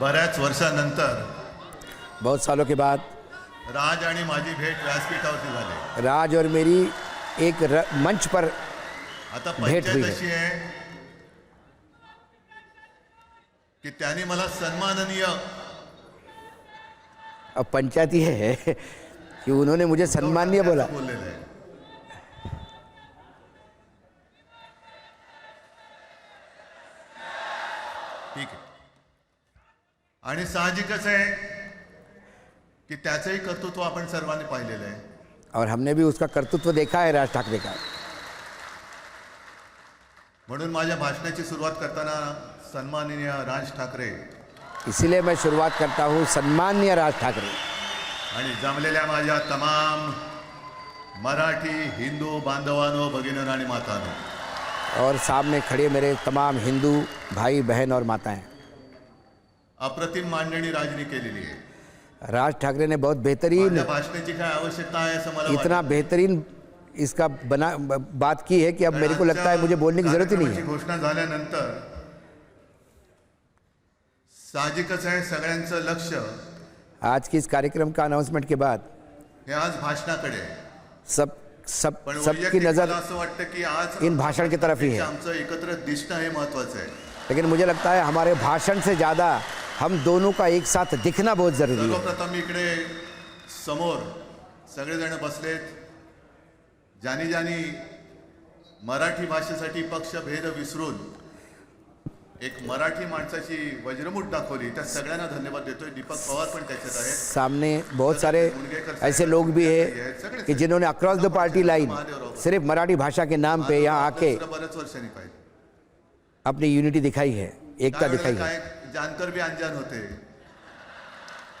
बऱ्याच वर्षानंतर बहुत सालों के बाद राज आणि माझी भेट व्यासपीठावरती झाली. राज और मेरी एक मंच पर आता भेट हुई पंचायत है. अशी आहे की त्यांनी मला सन्माननीय अब पंचायत ये है कि उन्होंने मुझे सम्माननीय बोला. बोललेलं आहे. ठीक आहे. आणि साहजिकच आहे की त्याचंही कर्तृत्व आपण सर्वांनी पाहिलेलं आहे. और हमने भी उसका कर्तृत्व देखा है राज ठाकरे का. म्हणून माझ्या भाषणाची सुरुवात करताना सन्माननीय राज ठाकरे इसीलिए मैं शुरुआत करता हूँ सम्माननीय राज ठाकरे आणि जमलेल्या माझ्या तमाम मराठी हिंदू बांधवांनो भगिनींनो आणि मातांनो, और सामने खड़े मेरे तमाम हिंदू भाई बहन और माताएं. अप्रतिम मांडणी राजनी केलेली आहे. राज ठाकरे ने बहुत बेहतरीन, माझ्या भाषणाची काय आवश्यकता आहे असं मला इतना बेहतरीन इसका बात की है कि अब मेरे को लगता है मुझे बोलने की जरूरत ही नहीं है. घोषणा झाल्यानंतर साहजिकच आहे सगळ्यांचं लक्ष आज की इस कार्यक्रम का अनाउंसमेंट के बाद हे आज भाषणाकडे आहे. पण सबकी वैयक्तिक नज़र मला असं वाटतं की आज इन भाषण की तरफ ही है. आमचं एकत्र दिसणं हे महत्वाचं आहे. लेकिन मुझे लगता है हमारे भाषण से ज़्यादा हम दोनों का एक साथ दिखना बहुत ज़रूरी है. सर्वप्रथम इकडे समोर सगळेजण बसलेत, ज्यांनी ज्यांनी मराठी भाषेसाठी पक्षभेद विसरून एक मराठी माणसाची वज्रमूठ दाखवली, त्या सगळ्यांना धन्यवाद देतोय. दीपक पवार पण त्याच्यात आहेत. सामने बहुत सारे ऐसे लोग भी हैं कि जिन्होंने अक्रॉस द पार्टी लाइन सिर्फ मराठी भाषा के नाम पे यहाँ आके बऱ्याच वर्षांनी पाहिजे. अपनी यूनिटी दिखाई है, एकता दिखाई है. काय जानकर भी अनजान होते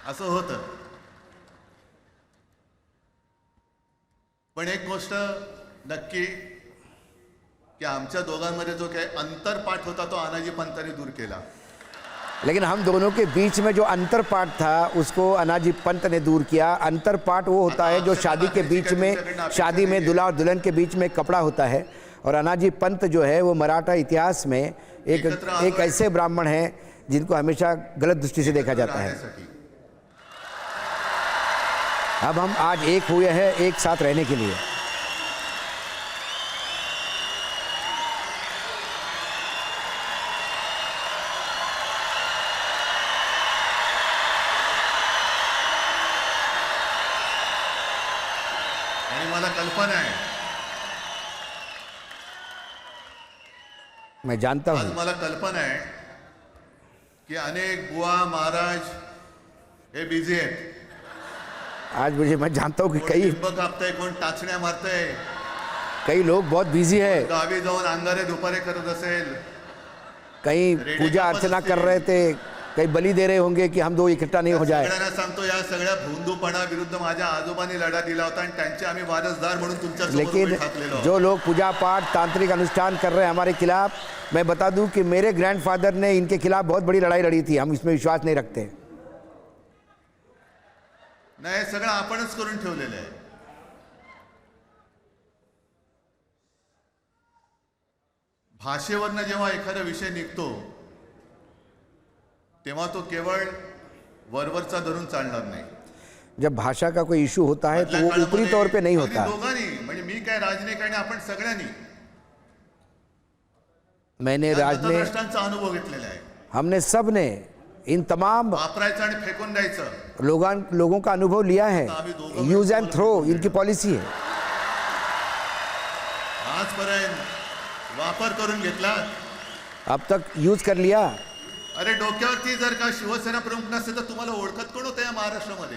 असं होतं. पण एक गोष्ट नक्की की आमच्या दोघांमध्ये जो काही अंतरपाठ होता तो अनाजी पंतांनी दूर केला. लेकिन हम दोनों के बीच में जो अंतरपाठ था उसको अनाजी पंत ने दूर किया. अंतरपाठ वो होता है जो शादी के बीच में, शादी में दूल्हा और दुल्हन के बीच में कपड़ा होता है. और अनाजी पंत जो है वो मराठा इतिहास में एक ऐसे ब्राह्मण हैं जिनको हमेशा गलत दृष्टि से देखा जाता है. अब हम आज एक हुए हैं एक साथ रहने के लिए. आणि मला कल्पना आहे, मैं जानता आज हूँ, मला कल्पना आहे की अनेक बुवा महाराज हे बिझी आहेत. आज मुझे, मैं जानता हूँ कि कोण लिंब कापतंय, कोण टाचण्या मारतंय, कई लोग बहुत बिजी है. गावी जाऊन अंगारे दुपारे करत असेल, कहीं पूजा अर्चना कर रहे थे, कहीं बलि दे रहे होंगे कि हम दो इकट्ठा नहीं हो जाए. सगळ्यांना सांगतो या सगळ्या भोंदूपणा विरुद्ध माझ्या आजोबांनी लढा दिला होता आणि त्यांचे आम्ही वारसदार म्हणून तुमच्या समोर लेकिन उभे ठाकलेलो आहोत. जो लोग पूजा पाठ तांत्रिक अनुष्ठान कर रहे हैं हमारे खिलाफ, मैं बता दूं कि मेरे ग्रैंडफादर ने इनके खिलाफ बहुत बड़ी लड़ाई लड़ी थी. हम इसमें विश्वास नहीं रखते. नाही, हे सगळं आपणच करून ठेवलेलं आहे. भाषेवरनं जेव्हा एखादा विषय निघतो तेव्हा तो केवळ वरवरचा धरून चालणार नाही. जब भाषा का कोई इशू होता है तो वो ऊपरी तौर पे नहीं होता. दोघांनी म्हणजे मी काय राजने काय आपण सगळ्यांनी मैंने, राज ने, राष्ट्रांचा अनुभव घेतलेला आहे. हमने सब ने इन तमाम वापरायचं आणि फेकून द्यायचं लोगों का अनुभव लिया है. यूज एंड थ्रो इनकी पॉलिसी है. आजपर्यंत वापर करून घेतला. अब तक यूज कर लिया. अरे डोक्यावरती जर का शिवसेना प्रमुख नसते तर तुम्हाला ओळखत कोण होतं या महाराष्ट्रामध्ये?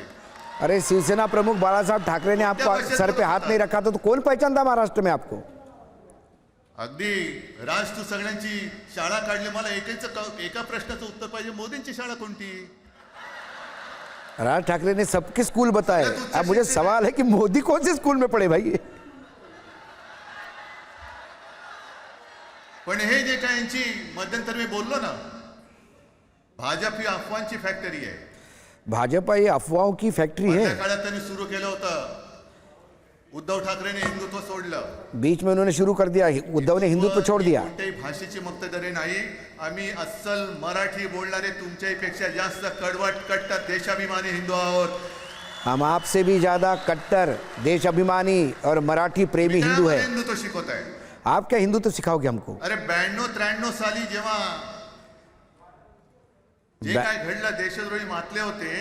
अरे शिवसेना प्रमुख बाला साहब ठाकरे ने आपको सर पे हाथ नहीं रखा तो कौन पहचानता महाराष्ट्र में आपको? अगदी राज, तू सगळ्यांची शाळा काढली. मला एका प्रश्नाचं उत्तर पाहिजे, मोदींची शाळा कोणती? राज ठाकरे ने सबके स्कूल बताए. अब मुझे सवाल है कि मोदी कौन से स्कूल में पढ़े भाई? पण हे जे काय यांची मध्यंतर मी बोललो ना, भाजप ही अफवांची फॅक्टरी आहे. भाजपा ये अफवाहों की फैक्ट्री है. त्या काळात त्यांनी सुरू केलं होतं उद्धव ठाकरेने हिंदुत्व सोडलं. बीच में उन्होंने शुरू कर दिया, उद्धव ने हिंदुत्व छोड़ दिया. कोणत्याही भाषेची मक्तेदारी नाही. आम्ही अस्सल मराठी बोलणारे तुमच्यापेक्षा जास्त कडवट कट्टर देशाभिमानी हिंदू आहोत. हम आपसे भी ज्यादा कट्टर देश अभिमानी और मराठी प्रेमी हिंदू है. हिंदुत्व शिकवत आहे. आप क्या हिंदुत्व सिखाओगे हमको? अरे 92-93 साली जेव्हा जे काय घडलं, देशद्रोही मातले होते,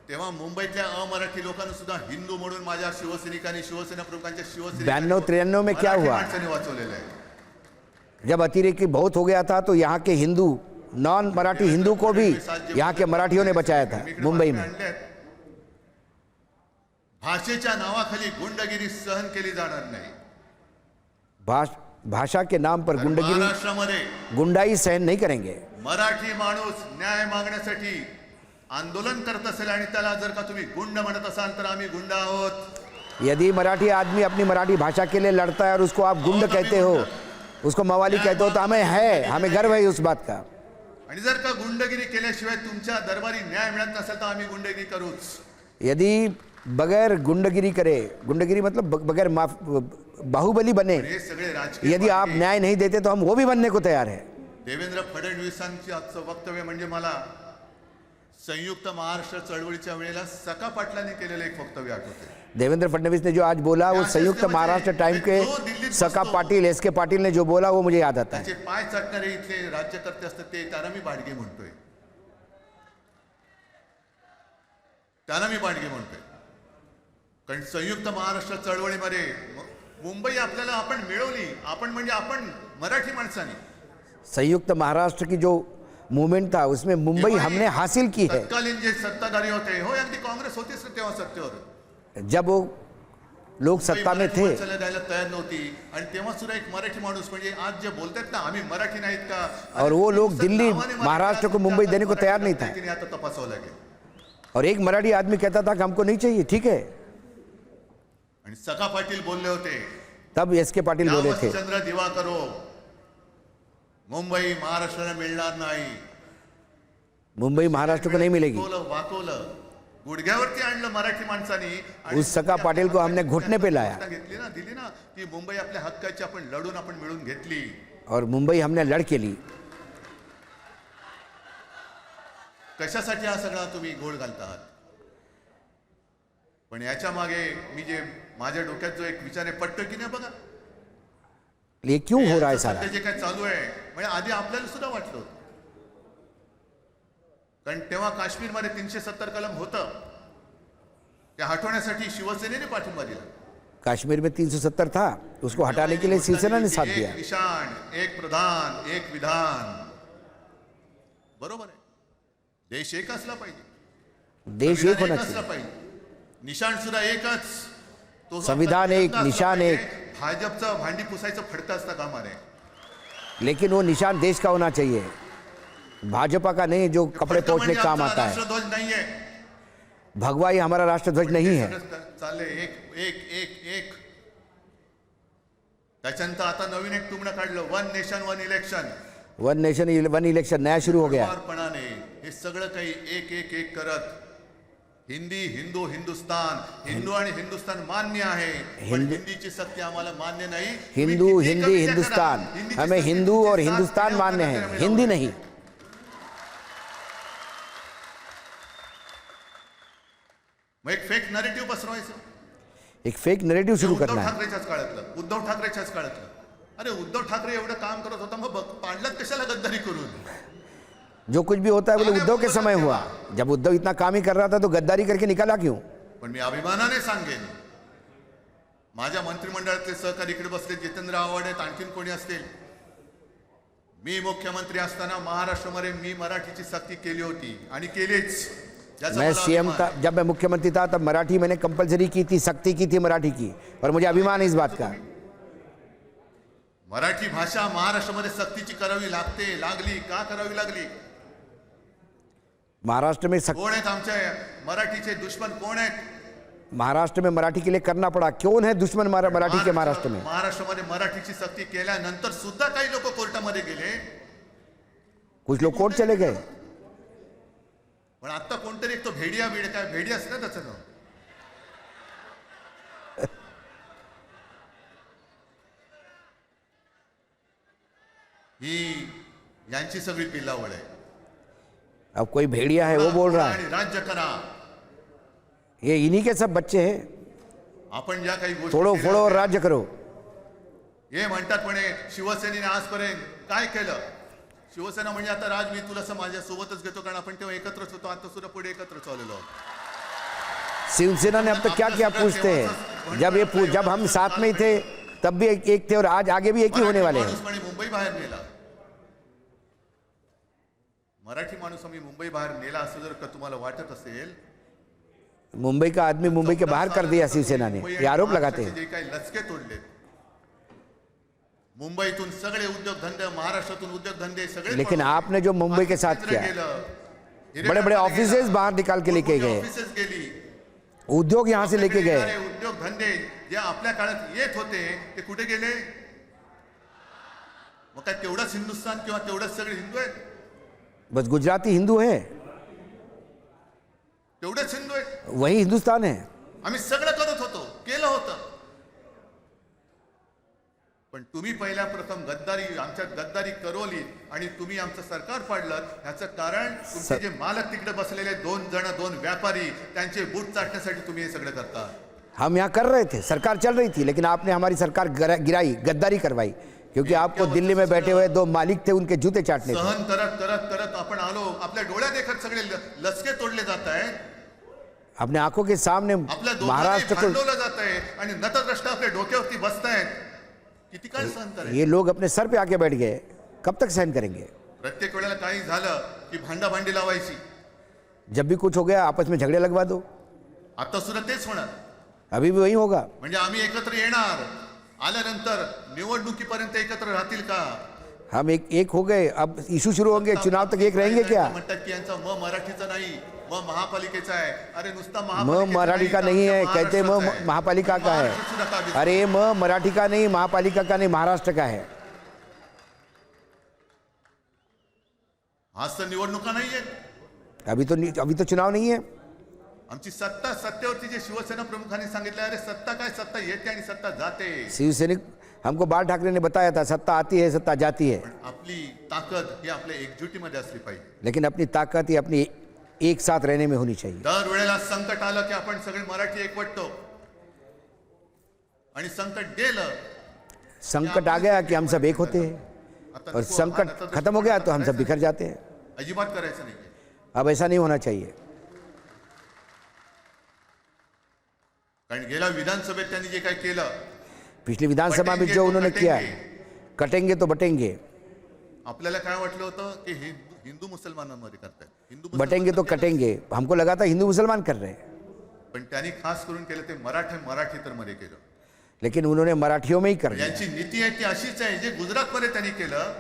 तेव्हा मुंबईतल्या अमराठी लोकांना सुद्धा हिंदू म्हणून माझ्या शिवसैनिकांनी, शिवसेना प्रमुखांच्या 92-93 में क्या हुआ? माणसांनी वाचवलेलं आहे. जब अतिरेकी बहुत हो गया था तो यहाँ के हिंदू, नॉन मराठी हिंदू को भी यहाँ के मराठियों ने बचाया था मुंबई में. भाषेच्या नावाखाली गुंडगिरी सहन केली जाणार नाही. भाषा के नाम पर गुंडगिरी, महाराष्ट्रामध्ये गुंडाई सहन नहीं करेंगे. मराठी माणूस न्याय मागण्यासाठी आंदोलन करत असेल आणि त्याला जर का तुम्ही गुंड म्हणत असाल तर आम्ही गुंड आहोत. यदि मराठी आदमी अपनी मराठी भाषा के लिए लड़ता है और उसको आप गुंड कहते हो, उसको मवाली कहते हो, तो हमें गर्व है उस बात का. आणि जर का गुंडगिरी केल्याशिवाय तुमच्या दरबारी न्याय मिळत नसेल तर आम्ही गुंडगिरी करूच. यदि बगैर गुंडगिरी करे, गुंडगिरी मतलब बगैर बाहुबली बने, हे सगळे राजकीय यदि आप न्याय नहीं देते तो हम वो भी बनने को तैयार है. देवेंद्र फडणवीसांचे आजचं वक्तव्य म्हणजे मला संयुक्त महाराष्ट्र चळवळीच्या वेळेला सका पाटलांनी केलेलं एक वक्तव्य आठवते. देवेंद्र फडणवीस ने जो आज बोला वो संयुक्त महाराष्ट्र टाइम के सका पाटिल, एस के पाटिल ने जो बोला वो मुझे याद आता है. त्याचे पाय चाटणारे इथले राज्यकर्ते असतात ते त्यांना मी बाडगे म्हणतोय. त्यांना मी बाडगे म्हणतोय कारण संयुक्त महाराष्ट्र चळवळीमध्ये मुंबई आपल्याला आपण मिळवली. आपण म्हणजे आपण मराठी माणसांनी. संयुक्त महाराष्ट्र की जो मूवमेंट था उसमें मुंबई हमने हासिल की है. तत्कालीन जे सत्ताधारी होते, हो अगदी काँग्रेस होतीच तेव्हा सत्तेवर, जब वो लोग सत्ता में थे, द्यायला तयार नव्हती. आणि तेव्हा सुद्धा एक मराठी माणूस म्हणजे आज जे बोलतात ना आम्ही मराठी नाहीत का, और वो लोग दिल्ली महाराष्ट्र को मुंबई देने को तैयार नहीं था. आता तपासावं लागेल. और एक मराठी आदमी कहता था कि हमको नहीं चाहिए, ठीक है. आणि सका पाटील बोलले होते, तब एस के पाटिल बोले थे, चंद्र दिवाकरो मुंबई महाराष्ट्राला मिळणार नाही. मुंबई महाराष्ट्र को नहीं मिलेगी. वाकवलं, गुडघ्यावरती आणलं मराठी माणसांनी. उस सका पाटिल को हमने घुटने पे लाया घेतली ना, दिली ना की मुंबई आपल्या हक्काची आपण लढून आपण मिळून घेतली. और मुंबई हमने लड़ के ली. कशासाठी हा सगळा तुम्ही गोळ घालतात? पण याच्या मागे मी जे माझ्या डोक्यात जो एक विचार आहे पटतो की नाही बघा. ये क्यों हो रहा है सारा? जे काय चालू आहे म्हणजे आधी आपल्याला सुद्धा वाटलं होतं. कारण तेव्हा काश्मीरमध्ये 370 कलम होतं, ते हटवण्यासाठी शिवसेनेने पाठिंबा दिला. कश्मीर में 370 था, उसको हटाने के लिए शिवसेना ने साथ दिया. एक निशान, एक प्रधान, एक विधान. बरोबर आहे. देश एक असला पाहिजे, देश एक होना असला चाहिए. पाहिजे. निशान सुद्धा एकच. तो संविधान एक, निशान एक. भाजपचं भांडी पुसायचं फडकं असतं कामा नये. लेकिन वो निशान देश का होना चाहिए, भाजपा का नहीं जो कपड़े पोंछने का काम आता है. राष्ट्रध्वज नाहीये. भगवा ये हमारा राष्ट्रध्वज नहीं है. चालले एक एक एक एक. त्याच्यानंतर आता नवीन एक टुमणं काढलं, one nation one election. One nation one election नया शुरू हो गया. हे सगळं काही एक एक एक करत हिंदी, हिंदू, हिंदुस्तान, हिंदू आणि हिंदुस्तान मान्य आहे, पण हिंदीची सक्ती आम्हाला मान्य नाही. हिंदू, हिंदी, हिंदुस्तान, हमें हिंदू और हिंदुस्तान मान्य है, हिंदी नहीं. मग एक फेक नरेटिव्ह पसरवायचं. एक फेक नरेटिव्ह शुरू करना है. उद्धव ठाकरेच्याच काळातलं. अरे उद्धव ठाकरे एवढं काम करत होता, मग पाडलं कशाला गद्दारी करून? जो कुछ भी होता है बोले उद्धव के समय हुआ. जब उद्धव इतना काम ही कर रहा था तो गद्दारी करके निकाला क्यों? पण मी अभिमानाने सांगेन, माझ्या मंत्रिमंडळातले सहकारी इकडे बसले, जितेंद्र आव्हाड आहेत, आणखीन कोणी असतील. मी मुख्यमंत्री असताना महाराष्ट्रामध्ये मी मराठीची सक्ती केली होती आणि केलीच. मैं सीएम था, जब मैं मुख्यमंत्री था तब मराठी मैंने कंपलसरी की थी, सक्ती की थी मराठी की, और मुझे अभिमान है इस बात का. मराठी भाषा महाराष्ट्रामध्ये सक्तीची करावी लागली. का करावी लागली? महाराष्ट्र में कोण आहेत आमच्या मराठीचे दुश्मन? कोण आहेत? महाराष्ट्र में मराठी के लिए करना पड़ा. कौन है दुश्मन मराठी के महाराष्ट्र में? महाराष्ट्रामध्ये मराठीची सक्ती केल्यानंतर सुद्धा काही लोक कोर्टामध्ये गेले, कुछ लोग कोर्ट चले गए. पण आता कोणतरी एक तो भेडिया काय भेडिया असतं ना त्याचं नाव, यांची सगळी पिल्लावळ आहे. अब कोई भेड़िया है वो बोल रहा है आणि राज्य करा. ये इन्हीं के सब बच्चे हैं, आपण ज्या काही गोष्टी फोड़ो केल्या फोड़ो और होत्या, राज्य करो. हे म्हणतात म्हणे शिवसेनेने आजपर्यंत काय केलं. शिवसेना म्हणजे आता राज मी तुला माझ्या सोबतच घेतो, कारण आपण तेव्हा एकत्रच होतो, आता सुद्धा पुढे एकत्र चाललेलो आहोत. शिवसेना ने अब तक क्या किया पूछते हैं. जब हम साथ में ही थे तब भी एक थे और आज आगे भी एक ही होने वाले हैं. माणूस म्हणे मुंबई बाहेर नेला. मराठी माणूस आम्ही मुंबई बाहेर नेला असं जर का तुम्हाला वाटत असेल, मुंबई का आदमी मुंबई के बाहर कर दिया शिवसेना ने, ये आरोप लगाते हैं. जे काही लचके तोडले, मुंबईतून सगळे उद्योगधंदे, महाराष्ट्रातून उद्योगधंदे सगळे, लेकिन आपने जो मुंबई के साथ किया, बड़े बड़े ऑफिसेज बाहर निकाल के लेके गए, ऑफिसेस गेली, उद्योग यहाँ से लेके गए. उद्योगधंदे जे आपल्या काळात येत होते ते कुठे गेले. मग काय तेवढंच हिंदुस्थान किंवा तेवढंच सगळे हिंदू आहेत, बस गुजराती हिंदू है, तेवढेच हिंदू आहेत. वही हिंदुस्तान है. आम्ही सगळं करत होतो, केलं होतं. पण तुम्ही पहिल्या प्रथम गद्दारी, आमच्यात गद्दारी करवली आणि तुम्ही आमचं सरकार पाडलं. ह्याचं कारण तुमचे जे मालक तिकडे बसलेले दोन व्यापारी, त्यांचे बूट चाटण्यासाठी तुम्ही हे सगळं करता. हम यहाँ कर रहे थे, सरकार चल रही थी, लेकिन आपने हमारी सरकार गिराई, गद्दारी करवाई, क्योंकि आपको दिल्ली में बैठे हुए दो मालिक थे, उनके जूते चाटने थे. सहन करत करत करत आपण आलो. आपल्या डोळ्यात देखत सगळे लचके तोडले जात आहेत. अपने आंखों के सामने आपल्या महाराष्ट्र को भांडवलं जात आहे आणि नतद्रष्टा आपल्या डोक्यावरती बसतायत. किती काळ सहन करायचं. ये लोग अपने सर पे आके बैठ गए, कब तक सहन करेंगे. प्रत्येक वेळेला काही झालं की भांडी लावायची. जब भी कुछ हो गया आपस में झगड़े लगवा दो. आता सुद्धा तेच होणार. अभी भी वही होगा. म्हणजे आम्ही एकत्र येणार, आल्यानंतर निवडणुकीपर्यंत एकत्र राहतील का. हम एक हो गए, अब इशू शुरू होंगे, चुनाव तक एक रहेंगे क्या. म्हणतात की यांचा म मराठीचा नाही, म महापालिकेचा आहे. अरे नुसता म मराठी का नहीं है, कहते म महापालिका का है. अरे म मराठी का नहीं, महापालिका का नहीं, महाराष्ट्र का है. आज तर निवडणुका नाहीये. अभी तो चुनाव नहीं है. आमची सत्तेवरती जे शिवसेना प्रमुखांनी सांगितलं, अरे सत्ता काय, सत्ता येते आणि सत्ता जाते. शिवसैनिक हमको बाल ठाकरे ने बताया था, सत्ता आती है सत्ता जाती है, आपली ताकद ही आपल्या एकजुटीमध्ये असली पाहिजे. लेकिन अपनी ताकत ही अपनी एक साथ रहने में होनी चाहिए. दर वेळेला संकट आलं की आपण सगळे मराठी एकवटतो आणि संकट गेलं, संकट आ गया कि हम सब एक होते हैं, और संकट खत्म हो गया तो हम सब बिखर जाते हैं. अजिबात करायचं नाही. अब ऐसा नहीं होना चाहिए. कारण गेल्या विधानसभेत त्यांनी जे काय केलं, पिछली विधानसभा में जो उन्होंने किया, कटेंगे तो बटेंगे. आपल्याला काय वाटलं होतं की हिंदू मुसलमानांमध्ये करतायत, हिंदू बटेंगे तो कटेंगे. हमको लगा था हिंदू मुसलमान कर रहे हैं, पण त्यांनी खास करून केलं ते मराठी तर मध्ये केलं. लेकिन उन्होंने मराठियों में ही कर दिया. यांची नीती आहे ती अशीच आहे. जे गुजरातमध्ये त्यांनी केलं,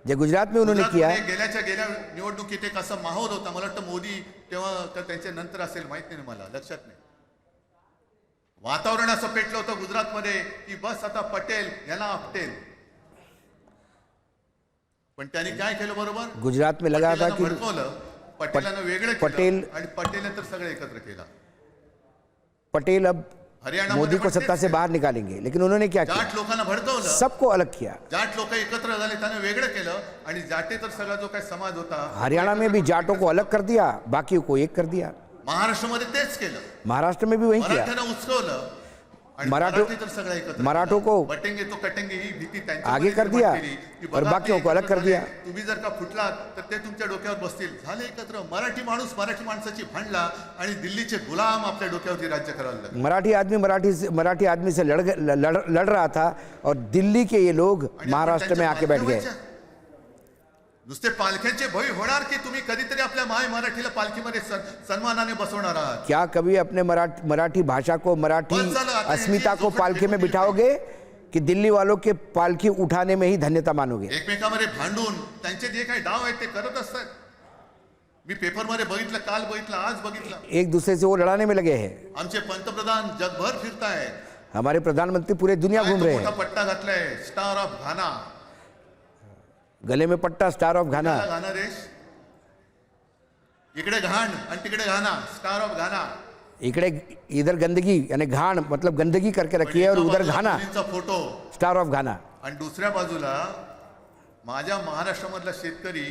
जो गुजरात में उन्होंने किया, गेल्या निवडणुकीत एक असा माहोल होता. मला वाटतं मोदी तेव्हा तर त्यांच्या नंतर असेल, माहित नाही मला, लक्षात नाही. वातावरण असं पेटलं होतं गुजरातमध्ये की बस आता पटेल याला आपटेल. पण त्यांनी काय केलं बरोबर, गुजरात में लगा था कि पटेलांना वेगळं केलं आणि पटेल तर सगळे एकत्र केला. पटेल अब हरियाणा मोदी को सत्ता से बाहर निकालेंगे, लेकिन उन्होंने क्या किया, जाट लोकांना भडकवलं, सबको अलग किया. जाट लोक एकत्र झाले, त्यांना वेगळं केलं आणि जाटे तर सगळा जो काही समाज होता, हरियाणा में भी जाटों को अलग कर दिया, बाकी को एक कर दिया. महाराष्ट्रामध्ये तेच केलं. महाराष्ट्र में भी वही किया. मराठ्यांना उचकवलं आणि मराठों तर सगळं एकत्र. मराठों को बटेंगे तो कटेंगे ही भीती आगे कर दिया और बाकियों को अलग कर दिया. तुम्ही जर का फुटलात तर ते तुमच्या डोक्यावर बसतील. झाले एकत्र. मराठी माणूस मराठी माणसाची भांडला आणि दिल्लीचे गुलाम आपल्या डोक्यावरती राज्य करायला लागले. मराठी आदमी से लड़ रहा था और दिल्ली के ये लोग महाराष्ट्र में आके बैठ गए. नुसते पालख्यांचे भय होणार की तुम्ही कधीतरी आपल्या माय मराठीला पालखीमध्ये सन्मानाने बसवणार आहात. क्या कभी अपने मराठी भाषा को, मराठी अस्मिता को पालखी में बिठाओगे कि दिल्ली वालों के पालखी उठाने में ही धन्यता मानोगे. एकमेकांमध्ये भांडून त्यांचे जे काही डाव आहेत ते करत असतात. मी पेपरमध्ये बघितलं, काल बघितलं, आज बघितलं. एक दूसरे से वो लड़ाने में लगे हैं. आमचे पंतप्रधान जगभर फिरतायत. हमारे प्रधानमंत्री पूरे दुनिया घूम रहे मोठा हैं. पट्टा घातलाय, स्टार ऑफ घाना. गले में पट्टा, स्टार ऑफ घाना. घाना देश. इकडे घाण आणि तिकडे घाना, स्टार ऑफ घाना. इधर गंदगी यानी घाण मतलब गंदगी करके रखी है और उधर घाना, फोटो स्टार ऑफ घाना. आणि दुसऱ्या बाजूला माझ्या महाराष्ट्रामधला शेतकरी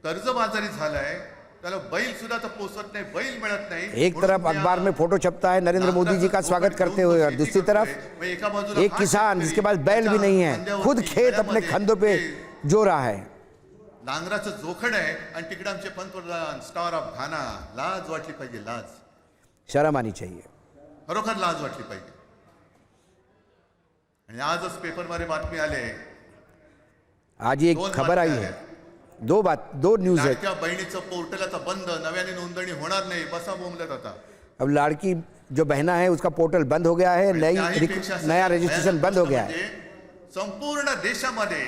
कर्जबाजारी झालाय, त्याला बैल सुद्धा तर पोचत नाही, बैल मिळत नाही. एक तरफ अखबार में फोटो छपता है नरेंद्र मोदी जी का स्वागत करते हुए और दूसरी तरफ एक किसान जिसके पास बैल भी नहीं है खुद खेत अपने कंधों पे जो रहा है. नांगराचं जोखड आहे आणि तिकडे आमचे पंतप्रधान स्टार ऑफ घाना. लाज वाटली पाहिजे, लाज, शर्म आनी चाहिए. खरोखर लाज वाटली पाहिजे. आणि आजच पेपरमध्ये बातमी आले, आज एक खबर आई है, दो न्यूज है. लाडक्या बहिणीचं पोर्टल आता बंद, नव्याने नोंदणी होणार नाही, बसा बोंबलत आता. अब लाड़की जो बहना है उसका पोर्टल बंद हो गया है, नया रजिस्ट्रेशन बंद हो गया है. संपूर्ण देशामध्ये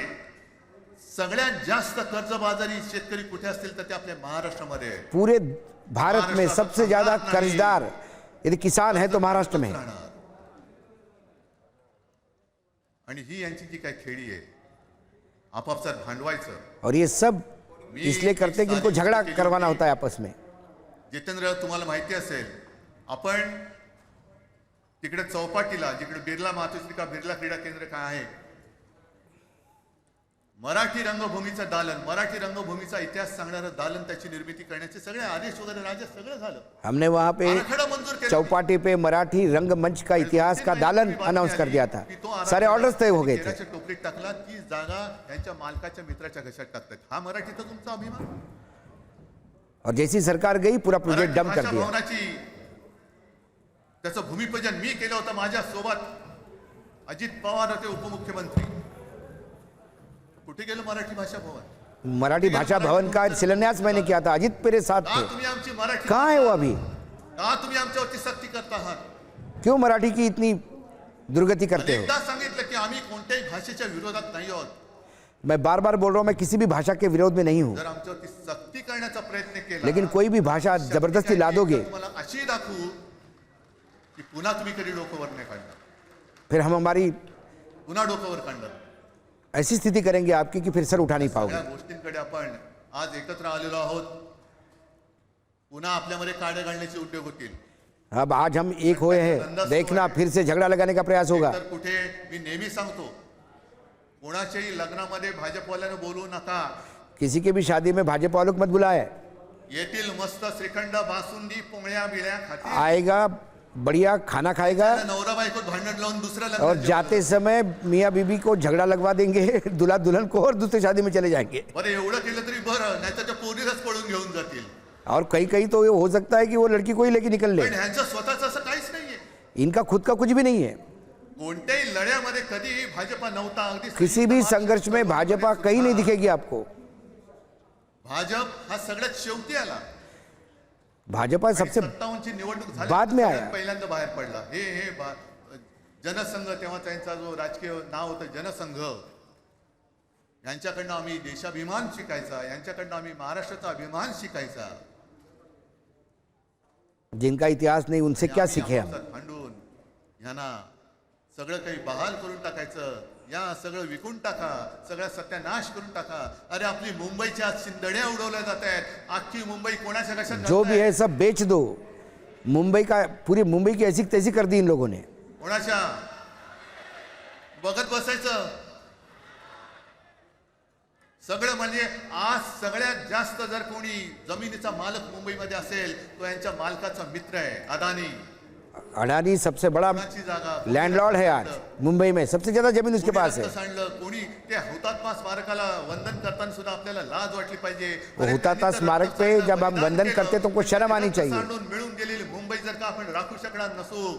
सगळ्यात जास्त कर्जबाजारी शेतकरी कुठे असतील तर ते आपल्या महाराष्ट्रामध्ये आहे. पूरे भारत में सबसे ज्यादा कर्जदार यदि किसान है तो महाराष्ट्र में. आणि ही यांची जी काय खेळी आहे, आपापसात भांडवायचं. और ये सब इसलिए करते हैं कि इनको झगड़ा करवाना होता है आपस में. जितेंद्र, तुम्हाला माहिती असेल, आपण तिकडे चौपाटीला, जिकडे बिर्ला मातोश्री बिर्ला क्रीडा केंद्र काय आहे, मराठी रंगभूमीचं दालन, मराठी रंगभूमीचा इतिहास सांगणारं दालन, त्याची निर्मिती करण्याचे सगळे आदेश वगैरे राजे सगळं झालं. हमने वहाँ पे चौपाटी पे मराठी रंगमंच का इतिहास का दालन अनाउंस कर दिया था. सारे ऑर्डर्स तय हो गए थे. टोपलीत टाकला, ती जागा यांच्या मालकाच्या मित्राच्या घशात टाकतात. हा मराठीचा तुमचा अभिमान. और जैसी सरकार गई पूरा प्रोजेक्ट डंप कर दिया. भवनाची त्याचं भूमिपूजन मी केलं होतं. माझ्या सोबत अजित पवार होते उपमुख्यमंत्री. कुठे गेलं मराठी भाषा भवन? मराठी भाषा भवन का शिलान्यास मैंने किया था, अजित मेरे साथ थे. तुम्ही आमची मराठी कहाँ है वो अभी? का तुम्ही आमच्यावरती सक्ती करता आहात? क्यों मराठी की इतनी दुर्गति करते हो? एकदा सांगितलं की आम्ही कोणत्याही भाषेच्या विरोधात नाही आहोत. मैं बार बार बोल रहा हूँ, मैं किसी भी भाषा के विरोध में नहीं हूँ, जर आमच्यावरती सक्ती करण्याचा प्रयत्न केला, लेकिन कोई भी भाषा जबरदस्ती लादोगे तुम्हाला अशी दाखवू की पुन्हा तुम्ही कधी डोकंवर नाही काढणार, फिर हम हमारी पुन्हा डोकंवर काढणार. ऐसी स्थिति करेंगे आपकी कि फिर सर उठा नहीं पाओगे. या गोष्टींकडे आपण आज एकत्र आलेलो आहोत. पुन्हा आपल्यामध्ये काड्या घालण्याचे उद्योग होतील. अब आज हम एक हुए हैं, देखना फिर से झगड़ा लगाने का प्रयास होगा. तर कुठे मी नेहमी सांगतो, कोणाच्याही लग्नामध्ये भाजपवाल्यानं बोलू नका. किसी की भी शादी में भाजपा वालों को मत बुलाए. येथील मस्त श्रीखंड, बासुंदी, पोळ्या बिळ्या खाते, आएगा बढ़िया खाना खाएगा नवरा बायको भांडण लावून दुसऱ्या और लग्नात जाते समय मियाँ बीबी को झगड़ा लगवा देंगे दूल्हा दुल्हन को और दूसरी शादी में चले जाएंगे. बरं, एवढं केलं तरी बरं, नाही तर त्या पोरीलाच पळून घेऊन जातील. और कहीं कहीं तो ये हो सकता है कि वो लड़की को ही लेके निकल ले. पण ह्यांचं स्वतःचं असं काहीच नाहीये. इनका खुद का कुछ भी नहीं है. कोणत्याही लढ्यामध्ये कधीही भाजपा नव्हता. अगदी किसी भी संघर्ष में भाजपा कहीं नहीं दिखेगी आपको. भाजप हा सगळ्यात शेवटी आला. भाजपा सबसे 57ची निवडणूक झाली, बाद में आया. पहिल्यांदा बाहेर पडला. जनसंघ, तेव्हा त्यांचा जो राजकीय नाव होतं जनसंघ, यांच्याकडनं आम्ही देशाभिमान शिकायचा, यांच्याकडनं आम्ही महाराष्ट्राचा अभिमान शिकायचा. जिनका इतिहास नहीं उनसे क्या सीखे हम. भांडून ह्यांना सगळं काही बहाल करून टाकायचं, या सगळं विकून टाका, सगळा सत्यानाश करून टाका. अरे आपली मुंबईच्या शिंदड्या उडवल्या जात आहेत. अख्खी मुंबई कोणाच्या कशात जो भी है सब बेच दो. मुंबई का पूरी मुंबई की ऐसी तैसी कर दी इन लोगों ने. कोणाच्या बघत बसायचं सगळं. म्हणजे आज सगळ्यात जास्त जर कोणी जमिनीचा मालक मुंबईमध्ये असेल तो यांच्या मालकाचा मित्र आहे, अदानी. अडानी सबसे बड़ा कोणाची जागा लैंडलॉर्ड है आज मुंबई में, सबसे ज्यादा जमीन उसके पास है. सांडलं कोणी. त्या हुतात्मा स्मारकाला वंदन करताना सुद्धा आपल्याला लाज वाटली पाहिजे. वो हुतात्मा स्मारक पे जब हम वंदन करते तो कुछ शर्म आनी चाहिए. सांडून मिळून गेलेली मुंबई जर का आपण राखू शकणार नसू,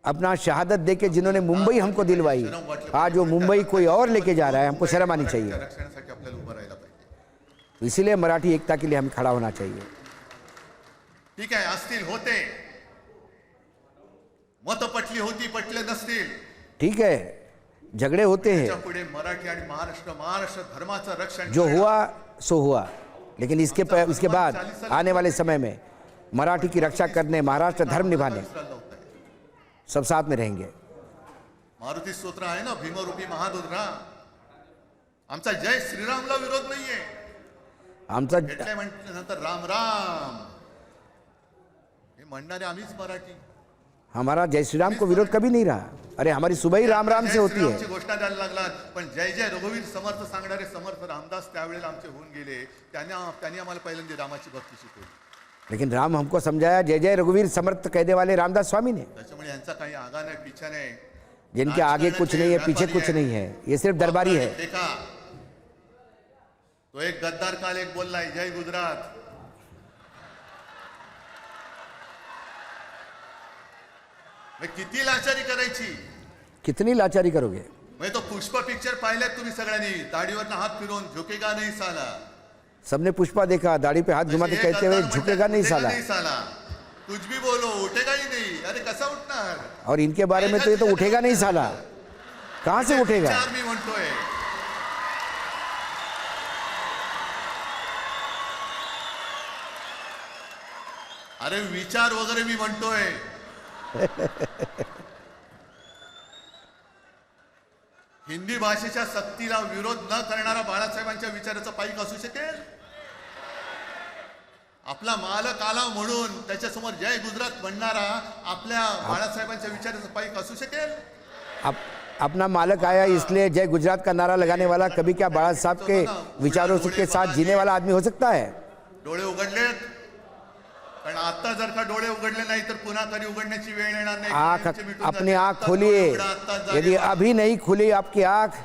अपना शहादत देके जिन्होंने मुंबई हमको दिलवाई, आज वो मुंबई कोई और लेके जा रहा है, हमको शर्म आनी चाहिए. रक्षणासाठी आपल्याला उभं राहायला पाहिजे. इसीलिए मराठी एकता के लिए हमें खड़ा होना चाहिए. ठीक आहे, असतील होते मत, पटली होती, पटले नसतील, ठीक है, झगड़े होते हैं. पुढे मराठी आणि महाराष्ट्र धर्माचं रक्षण जो हुआ सो हुआ, लेकिन इसके बाद आने वाले समय में मराठी की रक्षा करने, महाराष्ट्र धर्म निभाने सब साथ में रहेंगे. मारुती स्तोत्र आहे ना, भीमरूपी महारुद्रा. आमचा जय श्रीरामला विरोध नाहीये. आमचा घेतलंय म्हटल्यानंतर राम राम हे म्हणणारे आम्हीच मराठी. हमारा जय श्री राम को विरोध कभी नहीं रहा। अरे हमारी सुबह ही राम राम से होती है। जय घोषणा द्यायला लागलात, पण जय जय रघुवीर समर्थ सांगणारे समर्थ रामदास त्यावेळेला आमचे होऊन गेले। त्यांनी आम्हाला पहिल्यांदा रामाची भक्ती शिकवली। लेकिन राम हमको समझाया जय जय रघुवीर समर्थ कहने वाले रामदास स्वामी ने। त्याच्यामुळे यांचा काही आगा नाही, पीछा नाही, जिनके आगे कुछ नहीं है, पीछे कुछ नहीं है, ये सिर्फ दरबारी है। देखा तो एक गद्दार काल एक बोललाय जय गुजरात। मैं किती लाचारी करायची, कितनी लाचारी करोगे। मैं तो पुष्पा पिक्चर पाहिलेत तुम्ही सगळ्यांनी, दाढीवरनं हात फिरवून झुकेगा नहीं साला। सबने पुष्पा देखा, दाढ़ी पे हाथ घुमाते कहते हुए झुकेगा नहीं साला। कुछ भी बोलो उठेगा ही नहीं। अरे कसा उठणार। और इनके बारे में तो ये तो उठेगा नहीं साला, कहां से उठेगा। विचार मी म्हणतोय, अरे विचार वगैरे मी म्हणतोय। हिंदी भाषेच्या सक्तीला विरोध न करणारा बाळासाहेबांच्या विचाराचा पाईक असू शकेल। आपला मालक आला म्हणून त्याच्यासमोर जय गुजरात म्हणणारा आपल्या बाळासाहेबांच्या विचाराचा पाईक असू शकेल। अपना मालक आया इसलिए जय गुजरात का नारा लगाने वाला कभी क्या बाळा साहब के विचारों के साथ जीने वाला आदमी हो सकता है। डोळे उघडलेत, पण आता जर का डोळे उघडले नाही तर पुन्हा कधी उघडण्याची वेळ येणार नाही। आँख अपनी आँख खोलिए, यदि अभी नहीं खुली आपकी आँख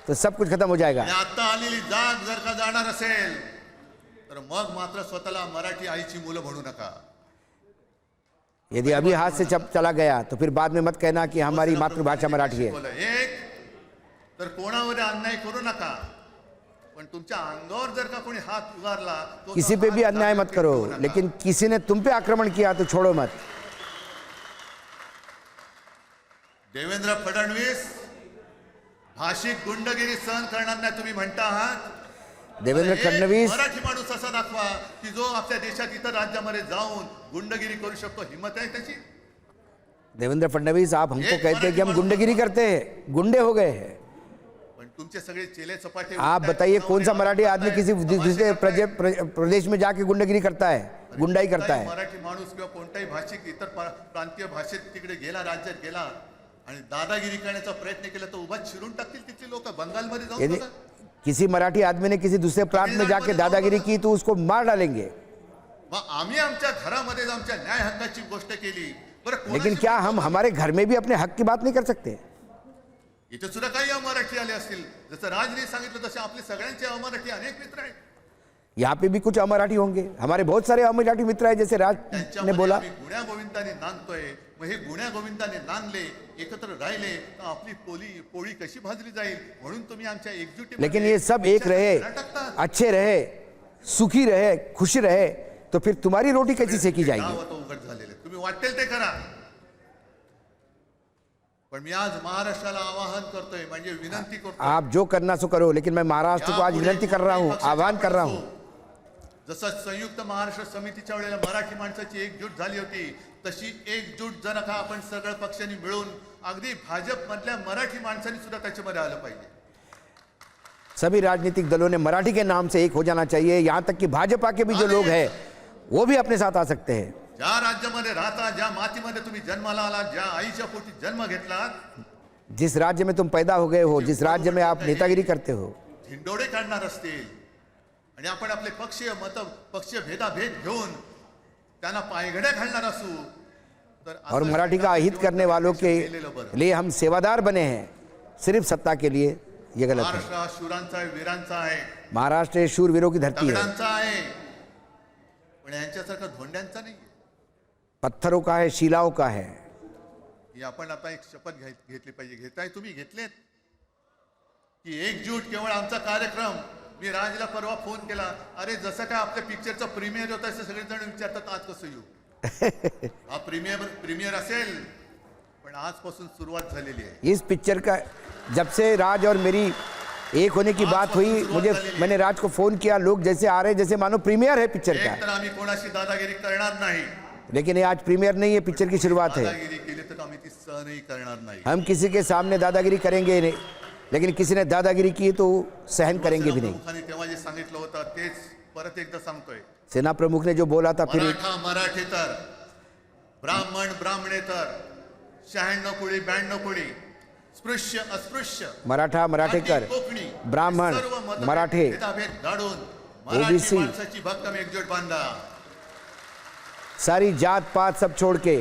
तो सब कुछ खत्म हो जाएगा। आता आलेली जाग जर का जाणार असेल तर मग मात्र स्वतःला मराठी आईची मुलं म्हणू नका। यदि अभी हाथ से चला गया तो फिर बाद में मत कहना कि हमारी मातृभाषा मराठी है। एक तर कोणावर अन्याय करू नका, पण तुमच्या अंगावर जर का कोणी हात उगारला तो किसी पे भी अन्याय मत करो, लेकिन किसी ने तुम पे आक्रमण किया तो छोड़ो मत। देवेंद्र फडणवीस भाषिक गुंडगिरी सहन करणार नाही तुम्ही म्हणता आहात। देवेंद्र एक फडणवीस मराठी माणूस असा दाखवा की जो आपल्या देशात इतर राज्यामध्ये जाऊन गुंडगिरी करू शकतो, हिम्मत आहे त्याची। देवेंद्र फडणवीस आप हमको कहते हैं कि हम गुंडगिरी करते हैं, गुंडे हो गए हैं। पण तुमचे सगळे चेले चपाटे आप बताइए कौन सा मराठी आदमी किसी दूसरे प्रदेश में जाके गुंडगिरी करता है, गुंडाई करता है। मराठी माणूस किंवा कोणताही भाषिक इतर प्रांतीय भाषेत तिकडे गेला, राज्यात गेला आणि दादागिरी करण्याचा प्रयत्न केला तर उभा चिरून टाकतील तिथली लोक। बंगालमध्ये जाऊन यदि बघा, किसी मराठी आदमी ने किसी दूसरे प्रांत में जाके दादागिरी की तो उसको मार डालेंगे। मग आम्ही आमच्या घरामध्ये आमच्या न्याय हक्काची गोष्ट केली, बरं लेकिन क्या हम हमारे घर में भी अपने हक की बात नहीं कर सकते। इथे सुद्धा काही अमराठी आले असतील, जसं राजने सांगितलं तसे आपले सगळ्यांचे अमराठी अनेक मित्र आहेत। यहाँ पे भी कुछ अमराठी होंगे, हमारे बहुत सारे अमराठी मित्र हैं, जैसे राज ने बोला। गुण्या गोविंदाने नांदतोय, मग हे गुण्या गोविंदाने नांदले, एकत्र राहिले तर आपली पोळी कशी भाजली जाईल, म्हणून तुम्ही आमच्या एकजुटी। लेकिन ये सब एक रहे, अच्छे रहे, सुखी रहे, खुश रहे तो फिर तुम्हारी रोटी कैसी सेकी जाएगी। उघड झालेले तुम्ही वाटेल ते करा, पण मी आज महाराष्ट्राला आवाहन करतोय, म्हणजे विनंती करतो। आप जो करना सो करो, लेकिन मैं महाराष्ट्र को आज विनंती कर रहा हूँ, आह्वान कर रहा हूँ। जसं संयुक्त महाराष्ट्र समितीच्या वेळेला मराठी माणसाची एकजूट झाली होती, तशी एकजूट जर का आपण सगळ्या पक्षांनी मिळून अगदी भाजप मधल्या मराठी माणसांनी सुद्धा त्याच्यामध्ये आलं पाहिजे। सभी राजनीतिक दलों ने मराठी के नाम से एक हो जाना चाहिए, यहाँ तक कि भाजपा के भी जो लोग हैं वो भी अपने साथ आ सकते हैं। ज्या राज्यामध्ये राहता, ज्या मातीमध्ये तुम्ही जन्माला आला, ज्या आईच्या पोटी जन्म घेतला, जिस राज्य में तुम पैदा हो गए हो, जिस राज्य में आप नेतागिरी करते हो, धिंडोडे काढणार असतील आणि आपण आपले पक्षीय भेदाभेद घेऊन त्यांना पायघड्या घालणार असू तर, और मराठी का अहित करने वालों के लिए हम सेवादार बने हैं सिर्फ सत्ता के लिए, ये गलत है। महाराष्ट्र शूरांचा आहे, वीरांचा आहे, महाराष्ट्र शूरवीरों की धरती है, दगडांचा आहे, पण यांच्यासारखा धोंड्यांचा नाही। पत्थरों का है, शिलाओं का है। ही आपण आता एक शपथ घेतली पाहिजे। घेताय तुम्ही, घेतलेत की एकजूट केवळ आमचा कार्यक्रम। मी राजला परवा फोन केला, अरे जसं काय आपल्या पिक्चरचा प्रीमियर होता तसे सगळेजण विचारतात आज कसं येऊ। हा प्रीमियर असेल, पण आजपासून सुरुवात झालेली आहे। इस पिक्चर का जब से राज और मेरी एक होने की बात हुई, मैंने राज को फोन किया, लोग जैसे आ रहे जैसे मानो प्रीमियर है पिक्चर का। एक तर आम्ही कोणाशी दादागिरी करणार नाही, लेकिन ये आज प्रीमियर नहीं है, पिक्चर की शुरुआत है। दादागिरी केली तर आम्ही ती सहनही करणार नाही। हम किसी के सामने दादागिरी करेंगे नहीं, लेकिन किसी ने दादागिरी की तो सहन करेंगे भी नहीं। प्रमुखांनी तेव्हा जे सांगितलं होतं तेच परत एकदा सांगतोय। सेना प्रमुख ने जो बोला था, फिर मराठा मराठेतर, ब्राह्मण ब्राह्मणेतर, शहाण्णव कुळी 92 कुळी स्पृश्य अस्पृश्य मराठा मराठेकर जाती, कोकणी ब्राह्मण सर्व मतभेद, मराठे भेदाभेद गाडून मराठी OBC माणसाची भक्कम एकजूट बांधा. सारी जात पात सब छोड़ के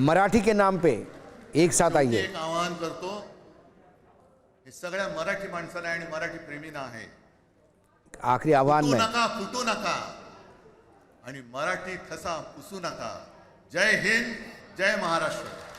मराठी के नाम पे एक साथ आइए. एक आवाहन करतो, हे सगळ्या मराठी माणसाला आणि मराठी प्रेमींना आहे. आखिरी आह्वान फुटू में नका, फुटू नका आणि मराठी ठसा पुसू नका. जय हिंद, जय महाराष्ट्र.